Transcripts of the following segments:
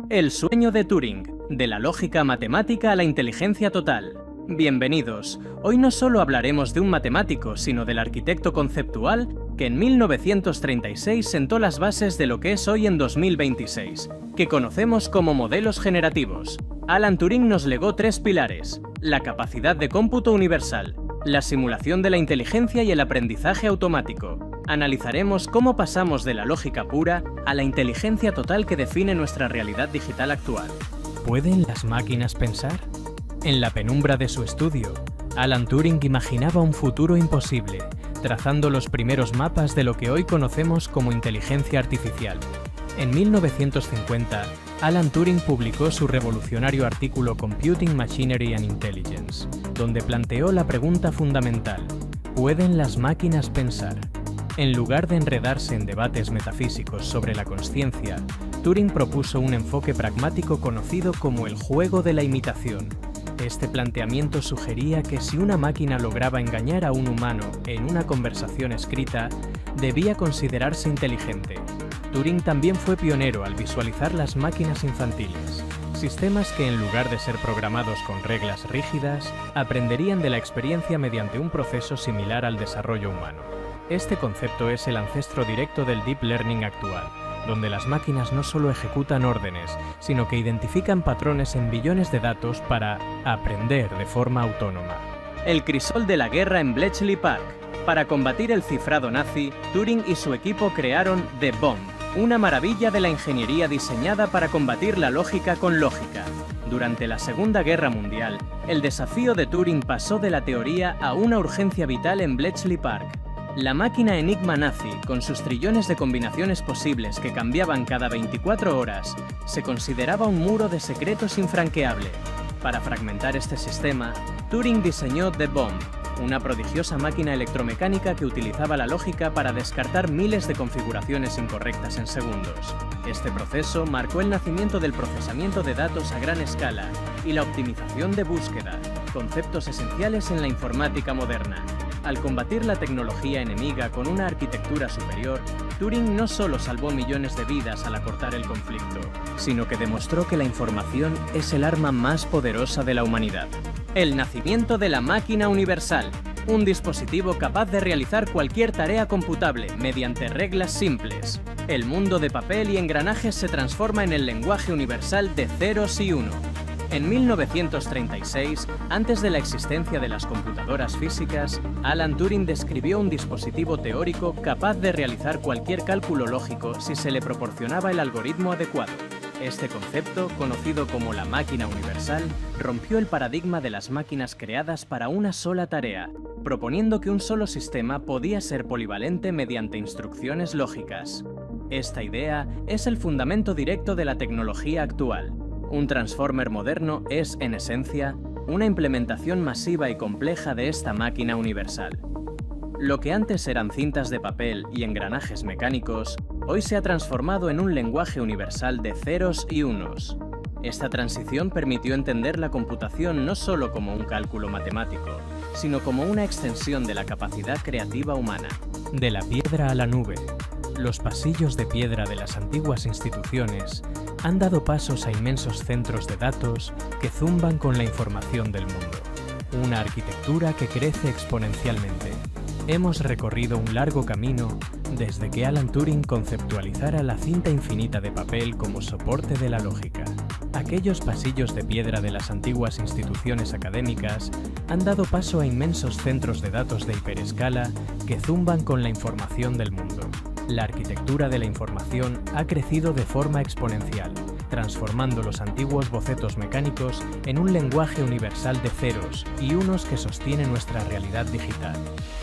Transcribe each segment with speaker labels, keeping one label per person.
Speaker 1: El sueño de Turing, de la lógica matemática a la inteligencia total. Bienvenidos. Hoy no solo hablaremos de un matemático, sino del arquitecto conceptual que en 1936 sentó las bases de lo que es hoy en 2026, que conocemos como modelos generativos. Alan Turing nos legó tres pilares: la capacidad de cómputo universal, la simulación de la inteligencia y el aprendizaje automático. Analizaremos cómo pasamos de la lógica pura a la inteligencia total que define nuestra realidad digital actual. ¿Pueden las máquinas pensar? En la penumbra de su estudio, Alan Turing imaginaba un futuro imposible, trazando los primeros mapas de lo que hoy conocemos como inteligencia artificial. En 1950, Alan Turing publicó su revolucionario artículo Computing Machinery and Intelligence, donde planteó la pregunta fundamental: ¿pueden las máquinas pensar? En lugar de enredarse en debates metafísicos sobre la consciencia, Turing propuso un enfoque pragmático conocido como el juego de la imitación. Este planteamiento sugería que si una máquina lograba engañar a un humano en una conversación escrita, debía considerarse inteligente. Turing también fue pionero al visualizar las máquinas infantiles, sistemas que en lugar de ser programados con reglas rígidas, aprenderían de la experiencia mediante un proceso similar al desarrollo humano. Este concepto es el ancestro directo del Deep Learning actual, donde las máquinas no solo ejecutan órdenes, sino que identifican patrones en billones de datos para aprender de forma autónoma. El crisol de la guerra en Bletchley Park. Para combatir el cifrado nazi, Turing y su equipo crearon The Bomb, una maravilla de la ingeniería diseñada para combatir la lógica con lógica. Durante la Segunda Guerra Mundial, el desafío de Turing pasó de la teoría a una urgencia vital en Bletchley Park. La máquina Enigma nazi, con sus trillones de combinaciones posibles que cambiaban cada 24 horas, se consideraba un muro de secretos infranqueable. Para fragmentar este sistema, Turing diseñó The Bomb, una prodigiosa máquina electromecánica que utilizaba la lógica para descartar miles de configuraciones incorrectas en segundos. Este proceso marcó el nacimiento del procesamiento de datos a gran escala y la optimización de búsqueda, conceptos esenciales en la informática moderna. Al combatir la tecnología enemiga con una arquitectura superior, Turing no solo salvó millones de vidas al acortar el conflicto, sino que demostró que la información es el arma más poderosa de la humanidad. El nacimiento de la máquina universal, un dispositivo capaz de realizar cualquier tarea computable mediante reglas simples. El mundo de papel y engranajes se transforma en el lenguaje universal de ceros y uno. En 1936, antes de la existencia de las computadoras físicas, Alan Turing describió un dispositivo teórico capaz de realizar cualquier cálculo lógico si se le proporcionaba el algoritmo adecuado. Este concepto, conocido como la máquina universal, rompió el paradigma de las máquinas creadas para una sola tarea, proponiendo que un solo sistema podía ser polivalente mediante instrucciones lógicas. Esta idea es el fundamento directo de la tecnología actual. Un transformer moderno es, en esencia, una implementación masiva y compleja de esta máquina universal. Lo que antes eran cintas de papel y engranajes mecánicos, hoy se ha transformado en un lenguaje universal de ceros y unos. Esta transición permitió entender la computación no solo como un cálculo matemático, sino como una extensión de la capacidad creativa humana. De la piedra a la nube. Los pasillos de piedra de las antiguas instituciones han dado pasos a inmensos centros de datos que zumban con la información del mundo. Una arquitectura que crece exponencialmente. Hemos recorrido un largo camino desde que Alan Turing conceptualizara la cinta infinita de papel como soporte de la lógica. Aquellos pasillos de piedra de las antiguas instituciones académicas han dado paso a inmensos centros de datos de hiperescala que zumban con la información del mundo. La arquitectura de la información ha crecido de forma exponencial, transformando los antiguos bocetos mecánicos en un lenguaje universal de ceros y unos que sostiene nuestra realidad digital.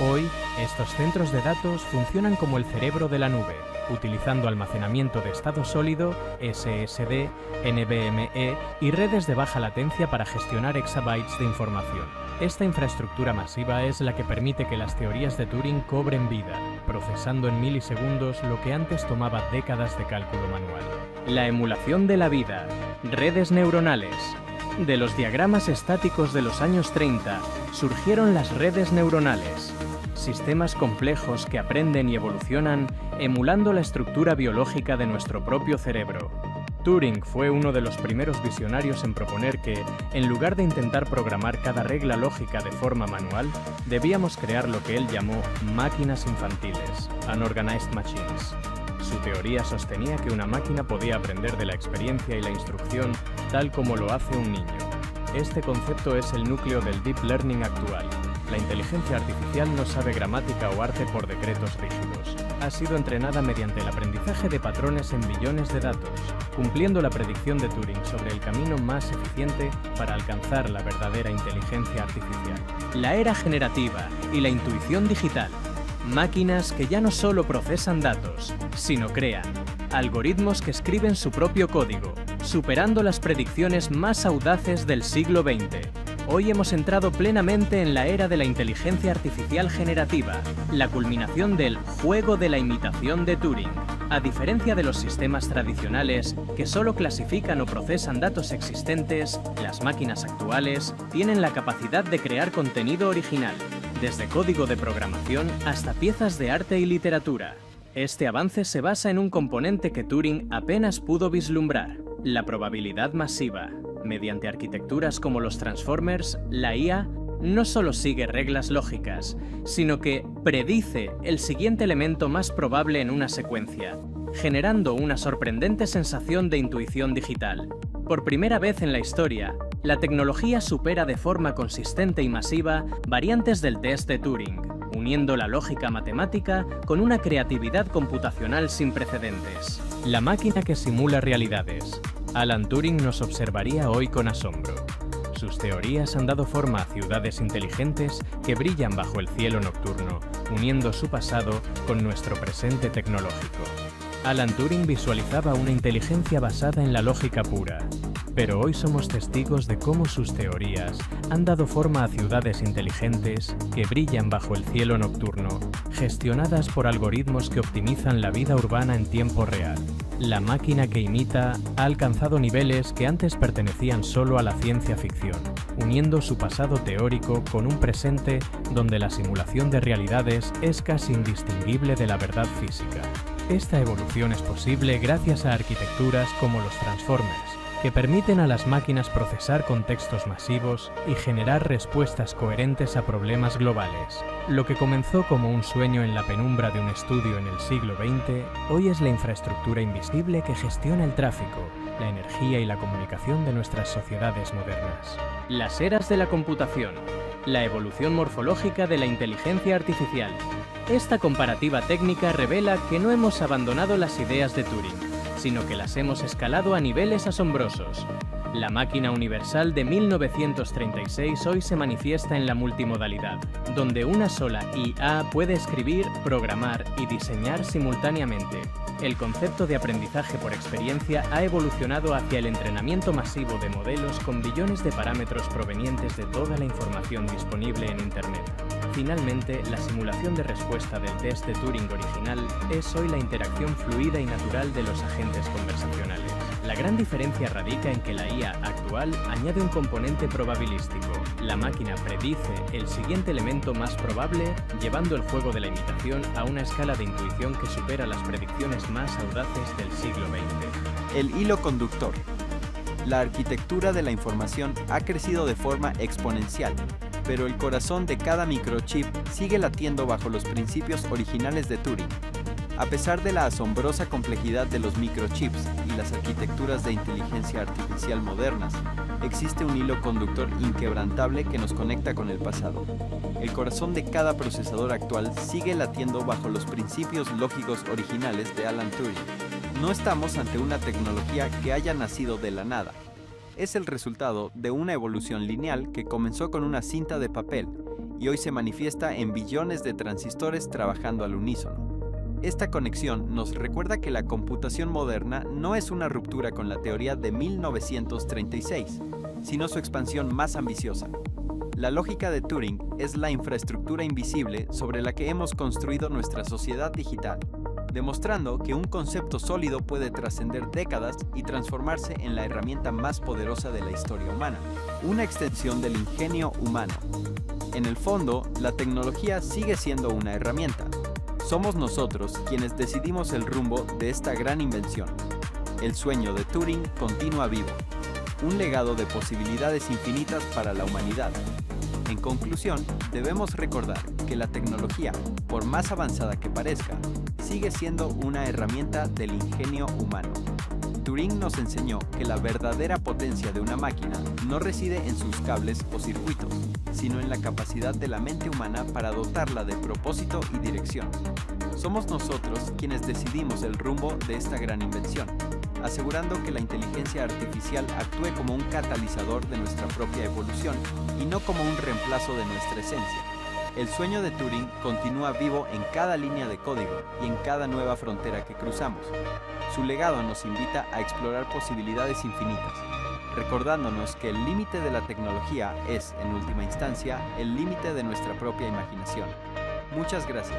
Speaker 1: Hoy, estos centros de datos funcionan como el cerebro de la nube, utilizando almacenamiento de estado sólido, SSD, NVMe y redes de baja latencia para gestionar exabytes de información. Esta infraestructura masiva es la que permite que las teorías de Turing cobren vida, procesando en milisegundos lo que antes tomaba décadas de cálculo manual. La emulación de la vida. Redes neuronales. De los diagramas estáticos de los años 30 surgieron las redes neuronales, sistemas complejos que aprenden y evolucionan emulando la estructura biológica de nuestro propio cerebro. Turing fue uno de los primeros visionarios en proponer que, en lugar de intentar programar cada regla lógica de forma manual, debíamos crear lo que él llamó máquinas infantiles, unorganized machines. Su teoría sostenía que una máquina podía aprender de la experiencia y la instrucción tal como lo hace un niño. Este concepto es el núcleo del deep learning actual. La inteligencia artificial no sabe gramática o arte por decretos rígidos. Ha sido entrenada mediante el aprendizaje de patrones en billones de datos, cumpliendo la predicción de Turing sobre el camino más eficiente para alcanzar la verdadera inteligencia artificial. La era generativa y la intuición digital. Máquinas que ya no solo procesan datos, sino crean algoritmos que escriben su propio código, superando las predicciones más audaces del siglo XX. Hoy hemos entrado plenamente en la era de la inteligencia artificial generativa, la culminación del juego de la imitación de Turing. A diferencia de los sistemas tradicionales, que solo clasifican o procesan datos existentes, las máquinas actuales tienen la capacidad de crear contenido original, desde código de programación hasta piezas de arte y literatura. Este avance se basa en un componente que Turing apenas pudo vislumbrar: la probabilidad masiva. Mediante arquitecturas como los Transformers, la IA no solo sigue reglas lógicas, sino que predice el siguiente elemento más probable en una secuencia, generando una sorprendente sensación de intuición digital. Por primera vez en la historia, la tecnología supera de forma consistente y masiva variantes del test de Turing, uniendo la lógica matemática con una creatividad computacional sin precedentes. La máquina que simula realidades. Alan Turing nos observaría hoy con asombro. Sus teorías han dado forma a ciudades inteligentes que brillan bajo el cielo nocturno, uniendo su pasado con nuestro presente tecnológico. Alan Turing visualizaba una inteligencia basada en la lógica pura, pero hoy somos testigos de cómo sus teorías han dado forma a ciudades inteligentes que brillan bajo el cielo nocturno, gestionadas por algoritmos que optimizan la vida urbana en tiempo real. La máquina que imita ha alcanzado niveles que antes pertenecían solo a la ciencia ficción, uniendo su pasado teórico con un presente donde la simulación de realidades es casi indistinguible de la verdad física. Esta evolución es posible gracias a arquitecturas como los Transformers, que permiten a las máquinas procesar contextos masivos y generar respuestas coherentes a problemas globales. Lo que comenzó como un sueño en la penumbra de un estudio en el siglo XX, hoy es la infraestructura invisible que gestiona el tráfico, la energía y la comunicación de nuestras sociedades modernas. Las eras de la computación. La evolución morfológica de la inteligencia artificial. Esta comparativa técnica revela que no hemos abandonado las ideas de Turing, sino que las hemos escalado a niveles asombrosos. La máquina universal de 1936 hoy se manifiesta en la multimodalidad, donde una sola IA puede escribir, programar y diseñar simultáneamente. El concepto de aprendizaje por experiencia ha evolucionado hacia el entrenamiento masivo de modelos con billones de parámetros provenientes de toda la información disponible en Internet. Finalmente, la simulación de respuesta del test de Turing original es hoy la interacción fluida y natural de los agentes conversacionales. La gran diferencia radica en que la IA actual añade un componente probabilístico. La máquina predice el siguiente elemento más probable, llevando el juego de la imitación a una escala de intuición que supera las predicciones más audaces del siglo XX.
Speaker 2: El hilo conductor. La arquitectura de la información ha crecido de forma exponencial, pero el corazón de cada microchip sigue latiendo bajo los principios originales de Turing. A pesar de la asombrosa complejidad de los microchips y las arquitecturas de inteligencia artificial modernas, existe un hilo conductor inquebrantable que nos conecta con el pasado. El corazón de cada procesador actual sigue latiendo bajo los principios lógicos originales de Alan Turing. No estamos ante una tecnología que haya nacido de la nada. Es el resultado de una evolución lineal que comenzó con una cinta de papel y hoy se manifiesta en billones de transistores trabajando al unísono. Esta conexión nos recuerda que la computación moderna no es una ruptura con la teoría de 1936, sino su expansión más ambiciosa. La lógica de Turing es la infraestructura invisible sobre la que hemos construido nuestra sociedad digital, demostrando que un concepto sólido puede trascender décadas y transformarse en la herramienta más poderosa de la historia humana, una extensión del ingenio humano. En el fondo, la tecnología sigue siendo una herramienta. Somos nosotros quienes decidimos el rumbo de esta gran invención. El sueño de Turing continúa vivo, un legado de posibilidades infinitas para la humanidad. En conclusión, debemos recordar que la tecnología, por más avanzada que parezca, sigue siendo una herramienta del ingenio humano. Turing nos enseñó que la verdadera potencia de una máquina no reside en sus cables o circuitos, sino en la capacidad de la mente humana para dotarla de propósito y dirección. Somos nosotros quienes decidimos el rumbo de esta gran invención, asegurando que la inteligencia artificial actúe como un catalizador de nuestra propia evolución y no como un reemplazo de nuestra esencia. El sueño de Turing continúa vivo en cada línea de código y en cada nueva frontera que cruzamos. Su legado nos invita a explorar posibilidades infinitas, recordándonos que el límite de la tecnología es, en última instancia, el límite de nuestra propia imaginación. Muchas gracias.